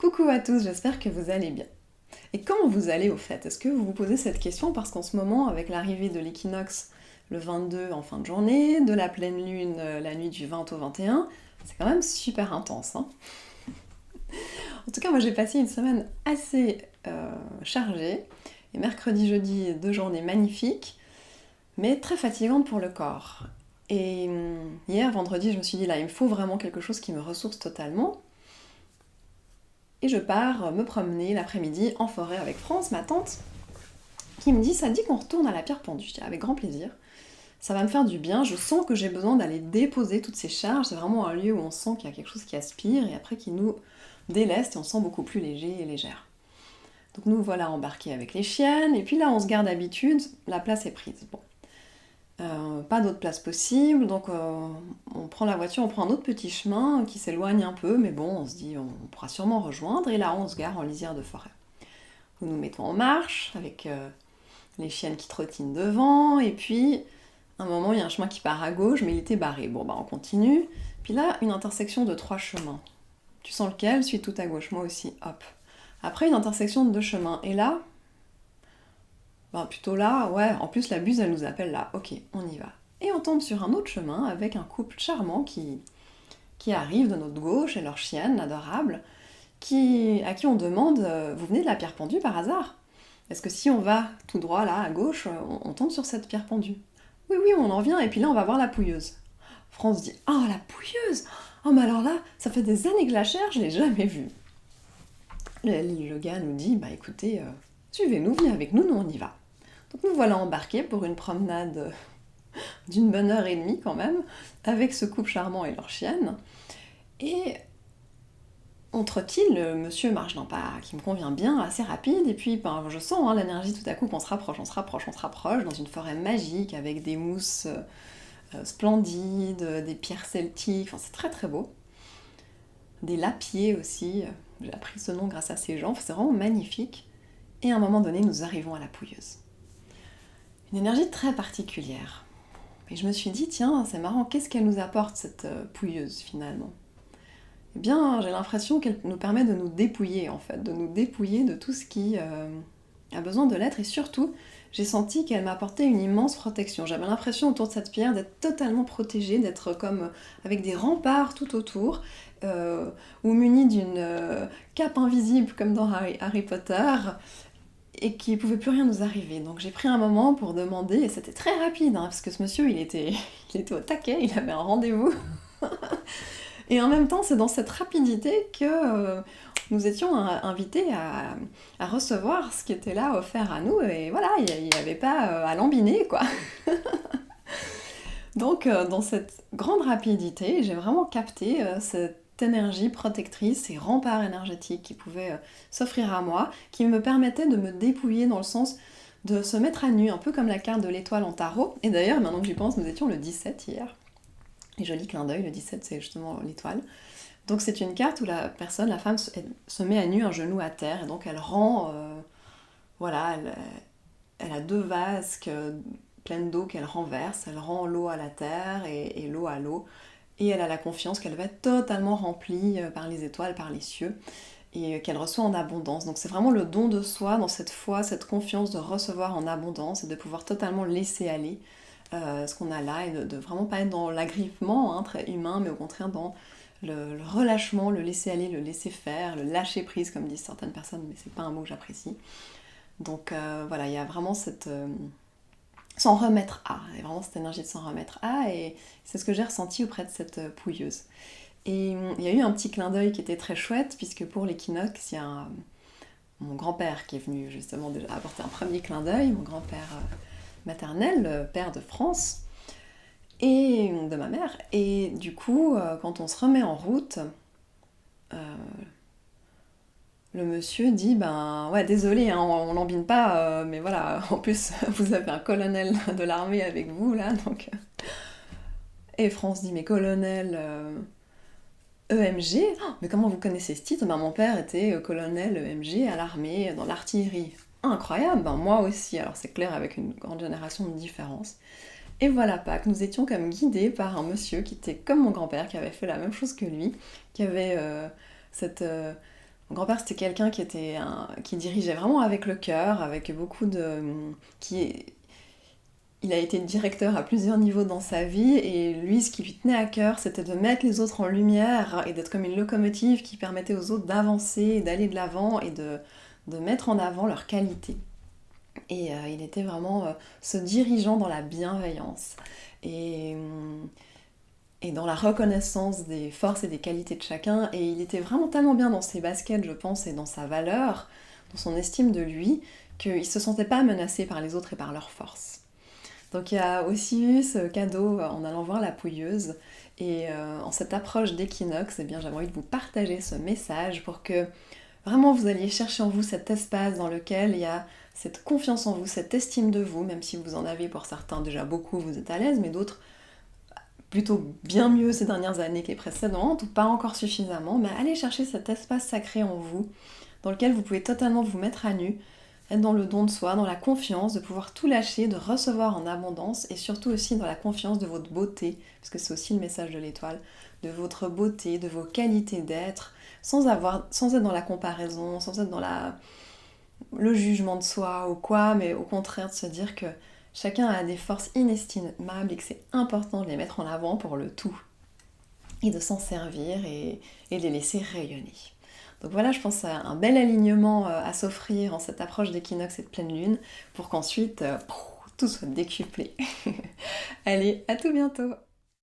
Coucou à tous, j'espère que vous allez bien. Et comment vous allez au fait? Est-ce que vous vous posez cette question parce qu'en ce moment, avec l'arrivée de l'équinoxe le 22 en fin de journée, de la pleine lune la nuit du 20 au 21, c'est quand même super intense, hein. En tout cas, moi j'ai passé une semaine assez chargée, et mercredi, jeudi, 2 journées magnifiques, mais très fatigantes pour le corps. Et hier, vendredi, je me suis dit là, il me faut vraiment quelque chose qui me ressource totalement. Et je pars me promener l'après-midi en forêt avec France, ma tante, qui me dit ça dit qu'on retourne à la pierre pendue. Je dis avec grand plaisir. Ça va me faire du bien, je sens que j'ai besoin d'aller déposer toutes ces charges. C'est vraiment un lieu où on sent qu'il y a quelque chose qui aspire et après qui nous déleste et on se sent beaucoup plus léger et légère. Donc nous voilà embarqués avec les chiennes et puis là on se garde d'habitude, la place est prise. Bon. Pas d'autre place possible, donc on prend la voiture, on prend un autre petit chemin qui s'éloigne un peu, mais bon, on se dit on pourra sûrement rejoindre, et là on se gare en lisière de forêt. Nous nous mettons en marche, avec les chiennes qui trottinent devant, et puis à un moment il y a un chemin qui part à gauche, mais il était barré. Bon bah on continue, puis là une intersection de 3 chemins. Tu sens lequel? Suis tout à gauche, moi aussi, hop. Après une intersection de 2 chemins, et là, ben, plutôt là, ouais, en plus la buse elle nous appelle là, ok, on y va. Et on tombe sur un autre chemin avec un couple charmant qui arrive de notre gauche et leur chienne, adorable, à qui on demande vous venez de la pierre pendue par hasard? Est-ce que si on va tout droit là, à gauche, on tombe sur cette pierre pendue? Oui, oui, on en vient, et puis là on va voir la pouilleuse. France dit oh la pouilleuse! Oh mais alors là, ça fait des années que je la cherche, je l'ai jamais vue. Le gars nous dit bah écoutez, suivez-nous, venez avec nous, nous on y va. Donc nous voilà embarqués pour une promenade d'une bonne heure et demie quand même, avec ce couple charmant et leur chienne. Et on trottine, le monsieur marche d'un pas qui me convient bien, assez rapide, et puis ben, je sens l'énergie tout à coup qu'on se rapproche, on se rapproche, on se rapproche, dans une forêt magique, avec des mousses splendides, des pierres celtiques, enfin c'est très très beau. Des lapiers aussi, j'ai appris ce nom grâce à ces gens, c'est vraiment magnifique. Et à un moment donné, nous arrivons à la pouilleuse. Une énergie très particulière. Et je me suis dit, tiens, c'est marrant, qu'est-ce qu'elle nous apporte, cette pouilleuse, finalement? Eh bien, j'ai l'impression qu'elle nous permet de nous dépouiller, en fait, de nous dépouiller de tout ce qui a besoin de l'être, et surtout, j'ai senti qu'elle m'apportait une immense protection. J'avais l'impression autour de cette pierre d'être totalement protégée, d'être comme avec des remparts tout autour, ou munie d'une cape invisible, comme dans Harry Potter, et qu'il ne pouvait plus rien nous arriver. Donc j'ai pris un moment pour demander, et c'était très rapide, hein, parce que ce monsieur, il était au taquet, il avait un rendez-vous. Et en même temps, c'est dans cette rapidité que nous étions invités à recevoir ce qui était là offert à nous, et voilà, il n'y avait pas à lambiner, quoi. Donc dans cette grande rapidité, j'ai vraiment capté cette énergie protectrice, ces remparts énergétiques qui pouvaient s'offrir à moi, qui me permettaient de me dépouiller dans le sens de se mettre à nu, un peu comme la carte de l'étoile en tarot. Et d'ailleurs, maintenant que j'y pense, nous étions le 17 hier. Et joli clin d'œil, le 17 c'est justement l'étoile. Donc c'est une carte où la personne, la femme, se met à nu, un genou à terre, et donc elle rend, voilà, elle a 2 vasques pleines d'eau qu'elle renverse, elle rend l'eau à la terre et l'eau à l'eau, et elle a la confiance qu'elle va être totalement remplie par les étoiles, par les cieux, et qu'elle reçoit en abondance. Donc c'est vraiment le don de soi, dans cette foi, cette confiance de recevoir en abondance, et de pouvoir totalement laisser aller ce qu'on a là, et de vraiment pas être dans l'agrippement très humain, mais au contraire dans le relâchement, le laisser aller, le laisser faire, le lâcher prise comme disent certaines personnes, mais c'est pas un mot que j'apprécie. Donc voilà, il y a vraiment cette s'en remettre à, il y a vraiment cette énergie de s'en remettre à, et c'est ce que j'ai ressenti auprès de cette pouilleuse. Et il y a eu un petit clin d'œil qui était très chouette, puisque pour l'équinoxe, il y a mon grand-père qui est venu justement déjà apporter un premier clin d'œil, mon grand-père maternel, le père de France, et de ma mère. Et du coup, quand on se remet en route, le monsieur dit ben ouais désolé hein, on lambine pas, mais voilà, en plus vous avez un colonel de l'armée avec vous là, donc. Et France dit mais colonel EMG? Oh, mais comment vous connaissez ce titre? Ben mon père était colonel EMG à l'armée, dans l'artillerie. Incroyable, ben moi aussi, alors c'est clair avec une grande génération de différence. Et voilà Pâques, nous étions comme guidés par un monsieur qui était comme mon grand-père, qui avait fait la même chose que lui, qui avait cette Mon grand-père, c'était quelqu'un qui dirigeait vraiment avec le cœur, avec beaucoup de... Il a été directeur à plusieurs niveaux dans sa vie, et lui, ce qui lui tenait à cœur, c'était de mettre les autres en lumière et d'être comme une locomotive qui permettait aux autres d'avancer, d'aller de l'avant et de mettre en avant leurs qualités. Et il était vraiment ce dirigeant dans la bienveillance et, et dans la reconnaissance des forces et des qualités de chacun. Et il était vraiment tellement bien dans ses baskets, je pense, et dans sa valeur, dans son estime de lui, qu'il ne se sentait pas menacé par les autres et par leurs forces. Donc il y a aussi eu ce cadeau en allant voir la pouilleuse. Et en cette approche d'équinoxe, eh bien, j'avais envie de vous partager ce message pour que vraiment vous alliez chercher en vous cet espace dans lequel il y a cette confiance en vous, cette estime de vous, même si vous en avez pour certains déjà beaucoup, vous êtes à l'aise, mais d'autres plutôt bien mieux ces dernières années que les précédentes, ou pas encore suffisamment, mais allez chercher cet espace sacré en vous, dans lequel vous pouvez totalement vous mettre à nu, être dans le don de soi, dans la confiance, de pouvoir tout lâcher, de recevoir en abondance, et surtout aussi dans la confiance de votre beauté, parce que c'est aussi le message de l'étoile, de votre beauté, de vos qualités d'être, sans être dans la comparaison, sans être dans le jugement de soi ou quoi, mais au contraire de se dire que chacun a des forces inestimables et que c'est important de les mettre en avant pour le tout, et de s'en servir et de les laisser rayonner. Donc voilà, je pense à un bel alignement à s'offrir en cette approche d'équinoxe et de pleine lune, pour qu'ensuite tout soit décuplé. Allez, à tout bientôt!